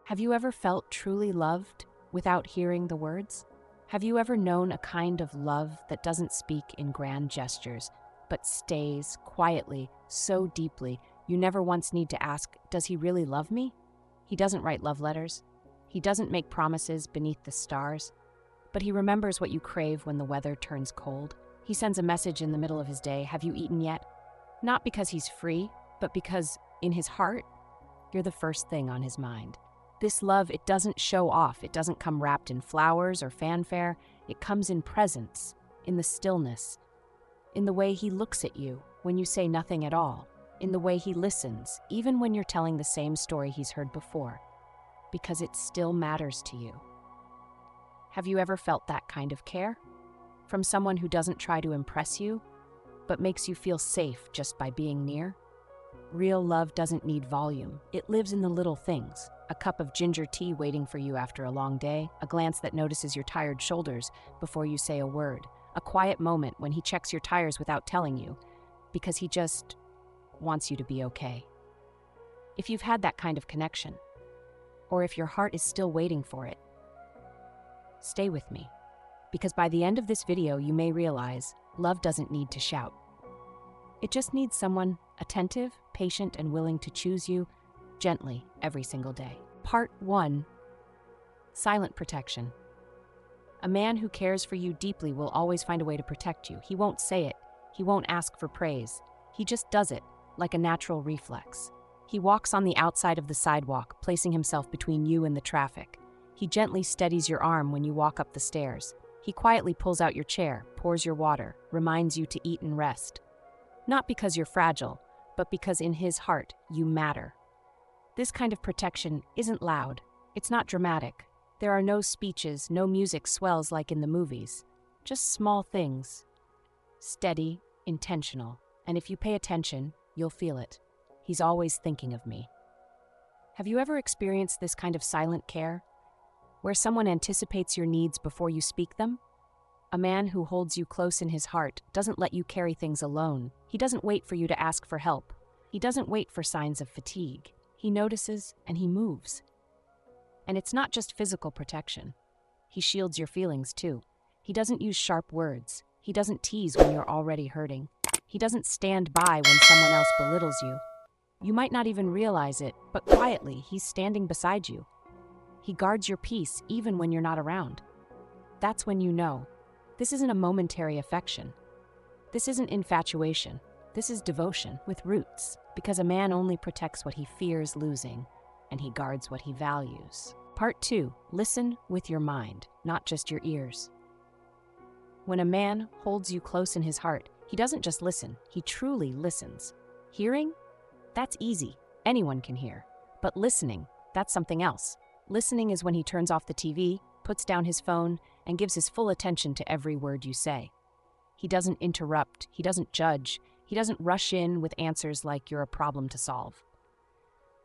Have you ever felt truly loved without hearing the words? Have you ever known a kind of love that doesn't speak in grand gestures, but stays quietly, so deeply, you never once need to ask, does he really love me? He doesn't write love letters. He doesn't make promises beneath the stars. But he remembers what you crave when the weather turns cold. He sends a message in the middle of his day, have you eaten yet? Not because he's free, but because, in his heart, you're the first thing on his mind. This love, it doesn't show off. It doesn't come wrapped in flowers or fanfare. It comes in presence, in the stillness, in the way he looks at you when you say nothing at all, in the way he listens, even when you're telling the same story he's heard before, because it still matters to you. Have you ever felt that kind of care? From someone who doesn't try to impress you, but makes you feel safe just by being near? Real love doesn't need volume. It lives in the little things. A cup of ginger tea waiting for you after a long day, a glance that notices your tired shoulders before you say a word, a quiet moment when he checks your tires without telling you, because he just wants you to be okay. If you've had that kind of connection, or if your heart is still waiting for it, stay with me, because by the end of this video, you may realize love doesn't need to shout. It just needs someone attentive, patient, and willing to choose you gently every single day. Part 1. Silent protection. A man who cares for you deeply will always find a way to protect you. He won't say it. He won't ask for praise. He just does it, like a natural reflex. He walks on the outside of the sidewalk, placing himself between you and the traffic. He gently steadies your arm when you walk up the stairs. He quietly pulls out your chair, pours your water, reminds you to eat and rest. Not because you're fragile, but because in his heart, you matter. This kind of protection isn't loud. It's not dramatic. There are no speeches, no music swells like in the movies. Just small things. Steady, intentional. And if you pay attention, you'll feel it. He's always thinking of me. Have you ever experienced this kind of silent care, where someone anticipates your needs before you speak them? A man who holds you close in his heart doesn't let you carry things alone. He doesn't wait for you to ask for help. He doesn't wait for signs of fatigue. He notices and he moves. And it's not just physical protection. He shields your feelings too. He doesn't use sharp words. He doesn't tease when you're already hurting. He doesn't stand by when someone else belittles you. You might not even realize it, but quietly, he's standing beside you. He guards your peace even when you're not around. That's when you know. This isn't a momentary affection. This isn't infatuation. This is devotion with roots, because a man only protects what he fears losing, and he guards what he values. Part 2. Listen with your mind, not just your ears. When a man holds you close in his heart, he doesn't just listen, he truly listens. Hearing? That's easy. Anyone can hear. But listening, that's something else. Listening is when he turns off the TV, puts down his phone, and gives his full attention to every word you say. He doesn't interrupt, he doesn't judge, he doesn't rush in with answers like you're a problem to solve.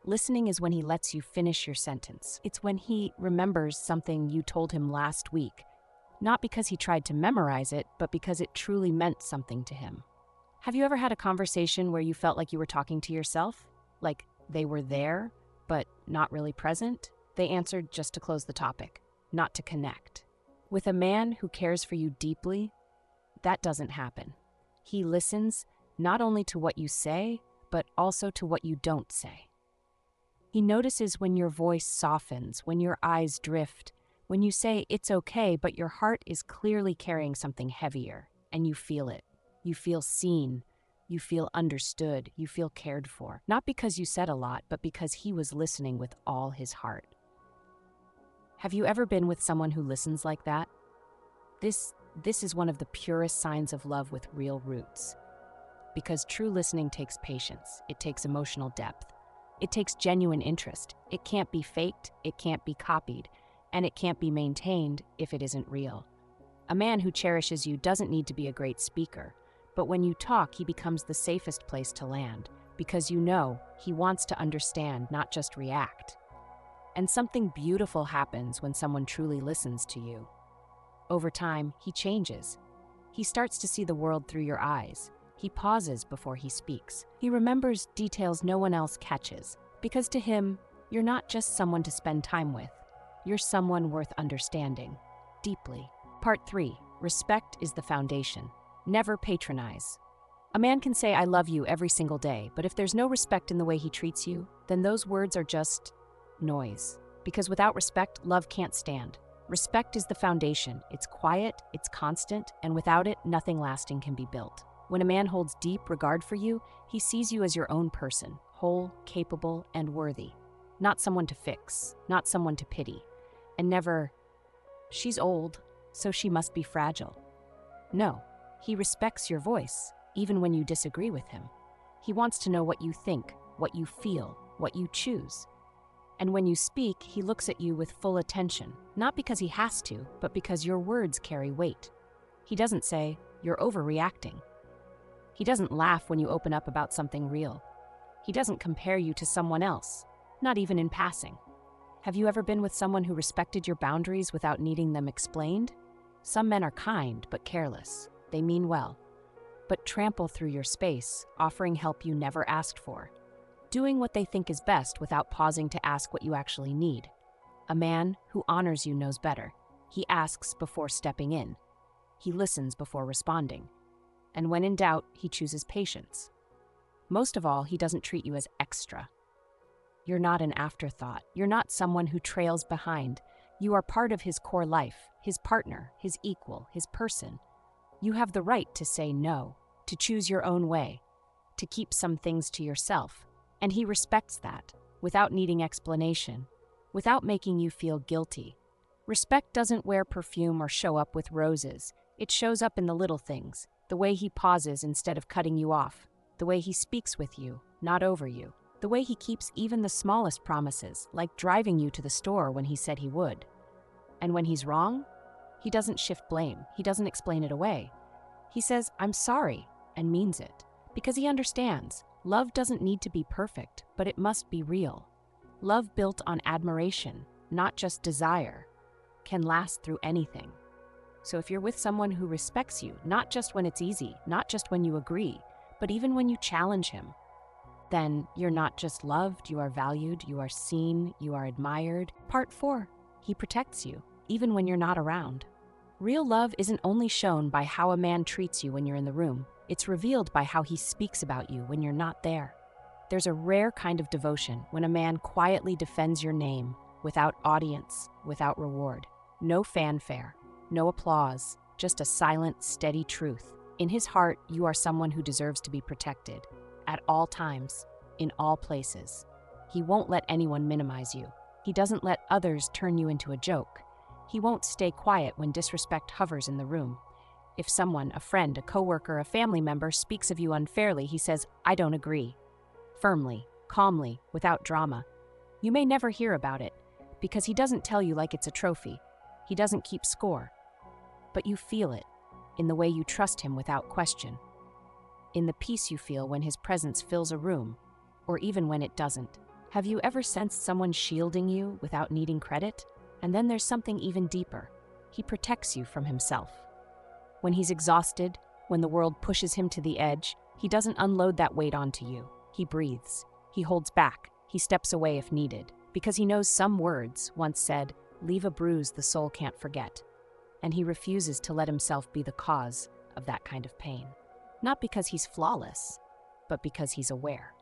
Listening is when he lets you finish your sentence. It's when he remembers something you told him last week, not because he tried to memorize it, but because it truly meant something to him. Have you ever had a conversation where you felt like you were talking to yourself? Like they were there, but not really present? They answered just to close the topic, not to connect. With a man who cares for you deeply, that doesn't happen. He listens not only to what you say, but also to what you don't say. He notices when your voice softens, when your eyes drift, when you say it's okay, but your heart is clearly carrying something heavier, and you feel it. You feel seen, you feel understood, you feel cared for. Not because you said a lot, but because he was listening with all his heart. Have you ever been with someone who listens like that? This is one of the purest signs of love with real roots. Because true listening takes patience, it takes emotional depth, it takes genuine interest. It can't be faked, it can't be copied, and it can't be maintained if it isn't real. A man who cherishes you doesn't need to be a great speaker, but when you talk, he becomes the safest place to land, because you know he wants to understand, not just react. And something beautiful happens when someone truly listens to you. Over time, he changes. He starts to see the world through your eyes. He pauses before he speaks. He remembers details no one else catches, because to him, You're not just someone to spend time with. You're someone worth understanding. Deeply. Part 3. Respect is the foundation. Never patronize. A man can say, "I love you" every single day, but if there's no respect in the way he treats you, then those words are just noise. Because without respect, love can't stand. Respect is the foundation. It's quiet, it's constant, and without it, nothing lasting can be built. When a man holds deep regard for you, he sees you as your own person, whole, capable, and worthy. Not someone to fix, not someone to pity. And never, "She's old, so she must be fragile." No, he respects your voice, even when you disagree with him. He wants to know what you think, what you feel, what you choose. And when you speak, he looks at you with full attention, not because he has to, but because your words carry weight. He doesn't say, "You're overreacting." He doesn't laugh when you open up about something real. He doesn't compare you to someone else, not even in passing. Have you ever been with someone who respected your boundaries without needing them explained? Some men are kind but careless. They mean well, but trample through your space, offering help you never asked for. Doing what they think is best without pausing to ask what you actually need. A man who honors you knows better. He asks before stepping in. He listens before responding. And when in doubt, he chooses patience. Most of all, he doesn't treat you as extra. You're not an afterthought. You're not someone who trails behind. You are part of his core life, his partner, his equal, his person. You have the right to say no, to choose your own way, to keep some things to yourself. And he respects that, without needing explanation, without making you feel guilty. Respect doesn't wear perfume or show up with roses. It shows up in the little things, the way he pauses instead of cutting you off, the way he speaks with you, not over you, the way he keeps even the smallest promises, like driving you to the store when he said he would. And when he's wrong, he doesn't shift blame. He doesn't explain it away. He says, "I'm sorry," and means it, because he understands. Love doesn't need to be perfect, but it must be real. Love built on admiration, not just desire, can last through anything. So if you're with someone who respects you, not just when it's easy, not just when you agree, but even when you challenge him, then you're not just loved, you are valued, you are seen, you are admired. Part 4. He protects you, even when you're not around. Real love isn't only shown by how a man treats you when you're in the room. It's revealed by how he speaks about you when you're not there. There's a rare kind of devotion when a man quietly defends your name, without audience, without reward. No fanfare, no applause, just a silent, steady truth. In his heart, you are someone who deserves to be protected, at all times, in all places. He won't let anyone minimize you. He doesn't let others turn you into a joke. He won't stay quiet when disrespect hovers in the room. If someone, a friend, a coworker, a family member, speaks of you unfairly, he says, "I don't agree." Firmly, calmly, without drama. You may never hear about it, because he doesn't tell you like it's a trophy. He doesn't keep score. But you feel it, in the way you trust him without question. In the peace you feel when his presence fills a room, or even when it doesn't. Have you ever sensed someone shielding you without needing credit? And then there's something even deeper. He protects you from himself. When he's exhausted, when the world pushes him to the edge, he doesn't unload that weight onto you. He breathes. He holds back. He steps away if needed, because he knows some words, once said, leave a bruise the soul can't forget. And he refuses to let himself be the cause of that kind of pain. Not because he's flawless, but because he's aware.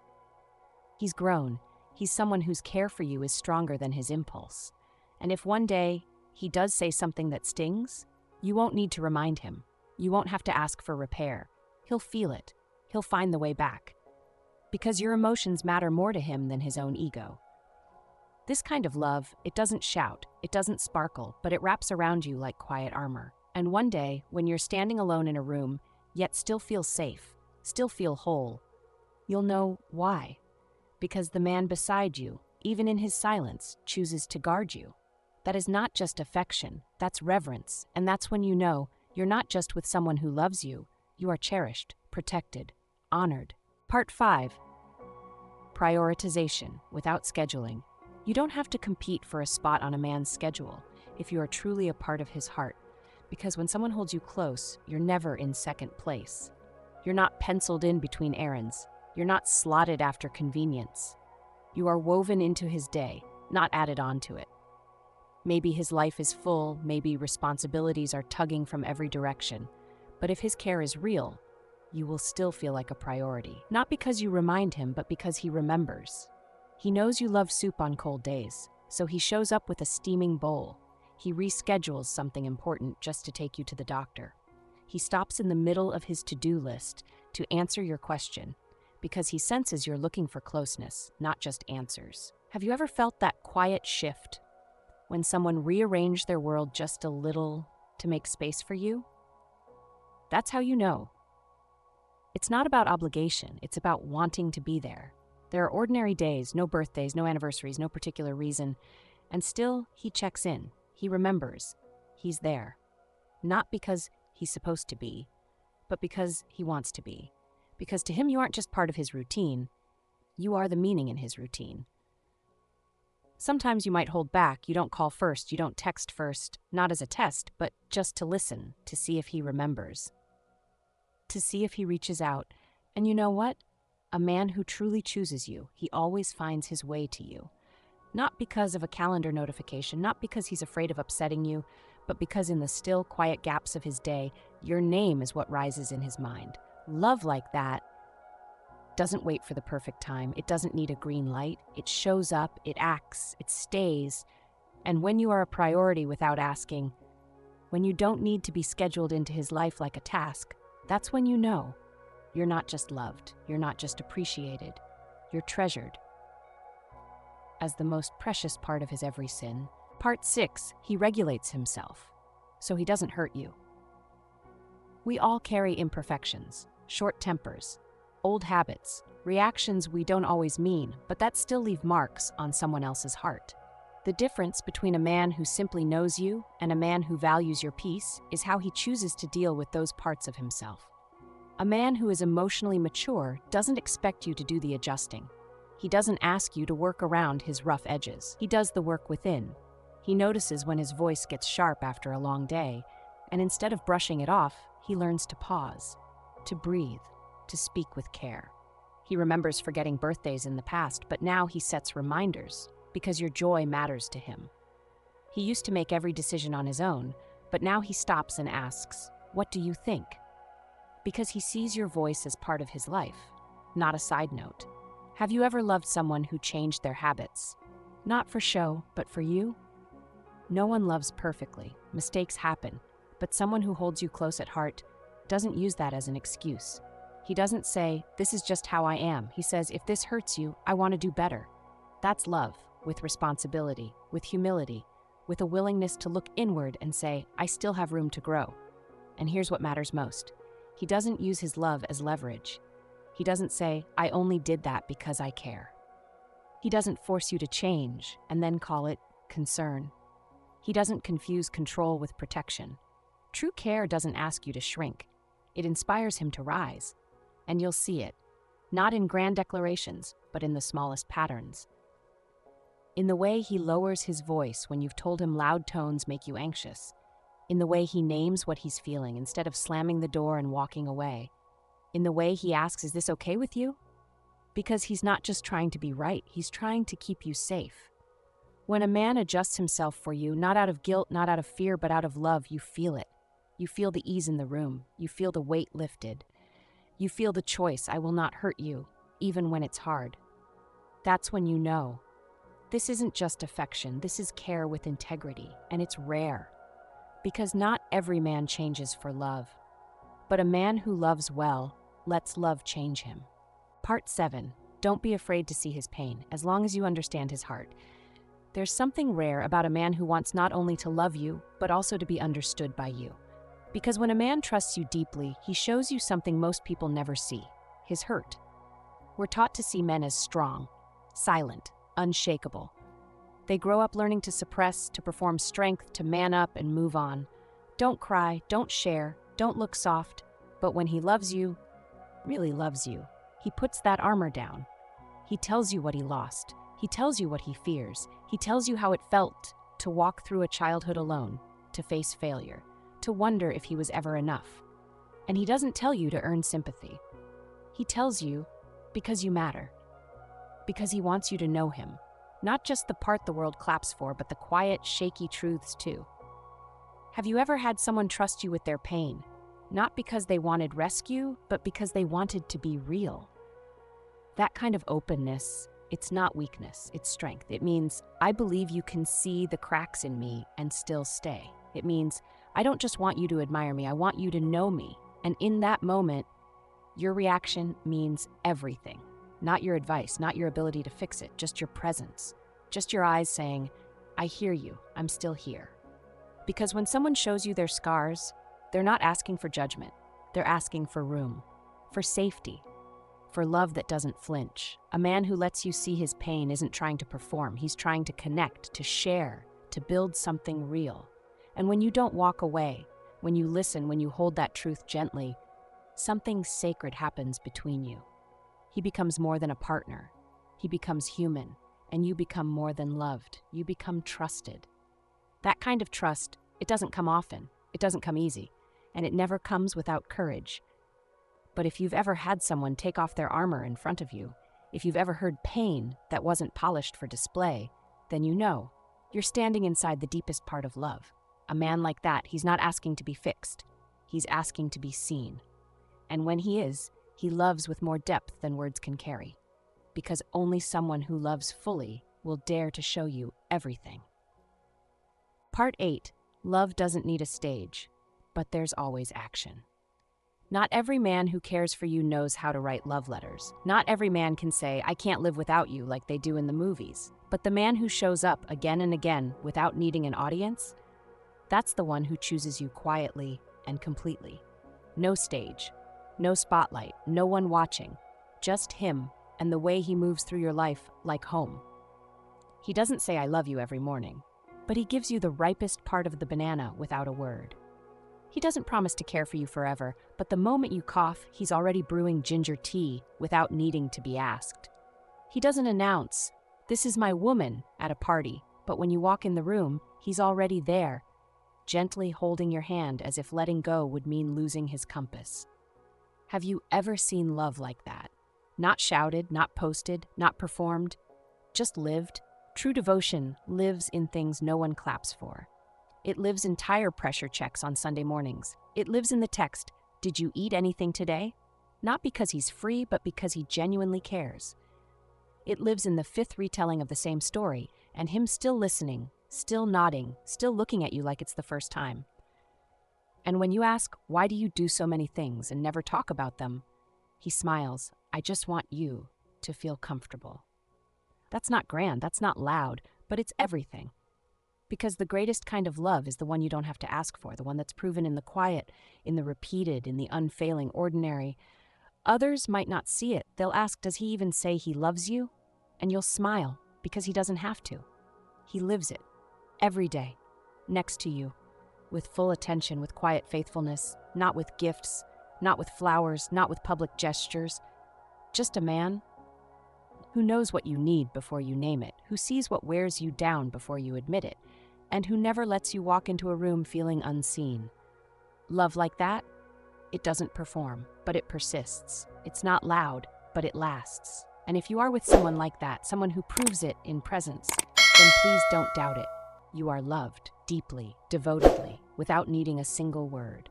He's grown. He's someone whose care for you is stronger than his impulse. And if one day he does say something that stings, you won't need to remind him. You won't have to ask for repair. He'll feel it. He'll find the way back. Because your emotions matter more to him than his own ego. This kind of love, it doesn't shout, it doesn't sparkle, but it wraps around you like quiet armor. And one day, when you're standing alone in a room, yet still feel safe, still feel whole, you'll know why. Because the man beside you, even in his silence, chooses to guard you. That is not just affection, that's reverence, and that's when you know you're not just with someone who loves you, you are cherished, protected, honored. Part 5. Prioritization, without scheduling. You don't have to compete for a spot on a man's schedule if you are truly a part of his heart, because when someone holds you close, you're never in second place. You're not penciled in between errands. You're not slotted after convenience. You are woven into his day, not added onto it. Maybe his life is full, maybe responsibilities are tugging from every direction. But if his care is real, you will still feel like a priority. Not because you remind him, but because he remembers. He knows you love soup on cold days, so he shows up with a steaming bowl. He reschedules something important just to take you to the doctor. He stops in the middle of his to-do list to answer your question because he senses you're looking for closeness, not just answers. Have you ever felt that quiet shift when someone rearranged their world just a little to make space for you? That's how you know. It's not about obligation, it's about wanting to be there. There are ordinary days, no birthdays, no anniversaries, no particular reason, and still he checks in. He remembers. He's there. Not because he's supposed to be, but because he wants to be. Because to him you aren't just part of his routine, you are the meaning in his routine. Sometimes you might hold back, you don't call first, you don't text first, not as a test, but just to listen, to see if he remembers. To see if he reaches out. And you know what? A man who truly chooses you, he always finds his way to you. Not because of a calendar notification, not because he's afraid of upsetting you, but because in the still, quiet gaps of his day, your name is what rises in his mind. Love like that doesn't wait for the perfect time. It doesn't need a green light. It shows up, it acts, it stays. And when you are a priority without asking, when you don't need to be scheduled into his life like a task, that's when you know you're not just loved, you're not just appreciated, you're treasured as the most precious part of his every sin. Part 6, he regulates himself, so he doesn't hurt you. We all carry imperfections, short tempers, old habits, reactions we don't always mean, but that still leave marks on someone else's heart. The difference between a man who simply knows you and a man who values your peace is how he chooses to deal with those parts of himself. A man who is emotionally mature doesn't expect you to do the adjusting. He doesn't ask you to work around his rough edges. He does the work within. He notices when his voice gets sharp after a long day, and instead of brushing it off, he learns to pause, to breathe, to speak with care. He remembers forgetting birthdays in the past, but now he sets reminders because your joy matters to him. He used to make every decision on his own, but now he stops and asks, "What do you think?" Because he sees your voice as part of his life, not a side note. Have you ever loved someone who changed their habits? Not for show, but for you? No one loves perfectly. Mistakes happen, but someone who holds you close at heart doesn't use that as an excuse. He doesn't say, "This is just how I am." He says, "If this hurts you, I want to do better." That's love, with responsibility, with humility, with a willingness to look inward and say, "I still have room to grow." And here's what matters most. He doesn't use his love as leverage. He doesn't say, "I only did that because I care." He doesn't force you to change and then call it concern. He doesn't confuse control with protection. True care doesn't ask you to shrink. It inspires him to rise. And you'll see it, not in grand declarations, but in the smallest patterns. In the way he lowers his voice when you've told him loud tones make you anxious. In the way he names what he's feeling instead of slamming the door and walking away. In the way he asks, "Is this okay with you?" Because he's not just trying to be right, he's trying to keep you safe. When a man adjusts himself for you, not out of guilt, not out of fear, but out of love, you feel it. You feel the ease in the room. You feel the weight lifted. You feel the choice, "I will not hurt you," even when it's hard. That's when you know. This isn't just affection, this is care with integrity, and it's rare. Because not every man changes for love. But a man who loves well lets love change him. Part 7. Don't be afraid to see his pain, as long as you understand his heart. There's something rare about a man who wants not only to love you, but also to be understood by you. Because when a man trusts you deeply, he shows you something most people never see, his hurt. We're taught to see men as strong, silent, unshakable. They grow up learning to suppress, to perform strength, to man up and move on. Don't cry, don't share, don't look soft. But when he loves you, really loves you, he puts that armor down. He tells you what he lost. He tells you what he fears. He tells you how it felt to walk through a childhood alone, to face failure, to wonder if he was ever enough. And he doesn't tell you to earn sympathy. He tells you because you matter. Because he wants you to know him. Not just the part the world claps for, but the quiet, shaky truths too. Have you ever had someone trust you with their pain? Not because they wanted rescue, but because they wanted to be real. That kind of openness, it's not weakness, it's strength. It means, I believe you can see the cracks in me and still stay. It means, I don't just want you to admire me, I want you to know me. And in that moment, your reaction means everything. Not your advice, not your ability to fix it, just your presence. Just your eyes saying, I hear you, I'm still here. Because when someone shows you their scars, they're not asking for judgment. They're asking for room, for safety, for love that doesn't flinch. A man who lets you see his pain isn't trying to perform. He's trying to connect, to share, to build something real. And when you don't walk away, when you listen, when you hold that truth gently, something sacred happens between you. He becomes more than a partner. He becomes human, and you become more than loved. You become trusted. That kind of trust, it doesn't come often. It doesn't come easy, and it never comes without courage. But if you've ever had someone take off their armor in front of you, if you've ever heard pain that wasn't polished for display, then you know you're standing inside the deepest part of love. A man like that, he's not asking to be fixed. He's asking to be seen. And when he is, he loves with more depth than words can carry. Because only someone who loves fully will dare to show you everything. Part 8. Love doesn't need a stage, but there's always action. Not every man who cares for you knows how to write love letters. Not every man can say, I can't live without you like they do in the movies. But the man who shows up again and again without needing an audience, that's the one who chooses you quietly and completely. No stage, no spotlight, no one watching, just him and the way he moves through your life like home. He doesn't say I love you every morning, but he gives you the ripest part of the banana without a word. He doesn't promise to care for you forever, but the moment you cough, he's already brewing ginger tea without needing to be asked. He doesn't announce, this is my woman, at a party, but when you walk in the room, he's already there, gently holding your hand as if letting go would mean losing his compass. Have you ever seen love like that? Not shouted, not posted, not performed, just lived. True devotion lives in things no one claps for. It lives in tire pressure checks on Sunday mornings. It lives in the text, did you eat anything today? Not because he's free, but because he genuinely cares. It lives in the 5th retelling of the same story, and him still listening, still nodding, still looking at you like it's the first time. And when you ask, why do you do so many things and never talk about them? He smiles, I just want you to feel comfortable. That's not grand, that's not loud, but it's everything. Because the greatest kind of love is the one you don't have to ask for, the one that's proven in the quiet, in the repeated, in the unfailing ordinary. Others might not see it. They'll ask, does he even say he loves you? And you'll smile, because he doesn't have to. He lives it, every day, next to you, with full attention, with quiet faithfulness, not with gifts, not with flowers, not with public gestures. Just a man who knows what you need before you name it, who sees what wears you down before you admit it, and who never lets you walk into a room feeling unseen. Love like that, it doesn't perform, but it persists. It's not loud, but it lasts. And if you are with someone like that, someone who proves it in presence, then please don't doubt it. You are loved, deeply, devotedly, without needing a single word.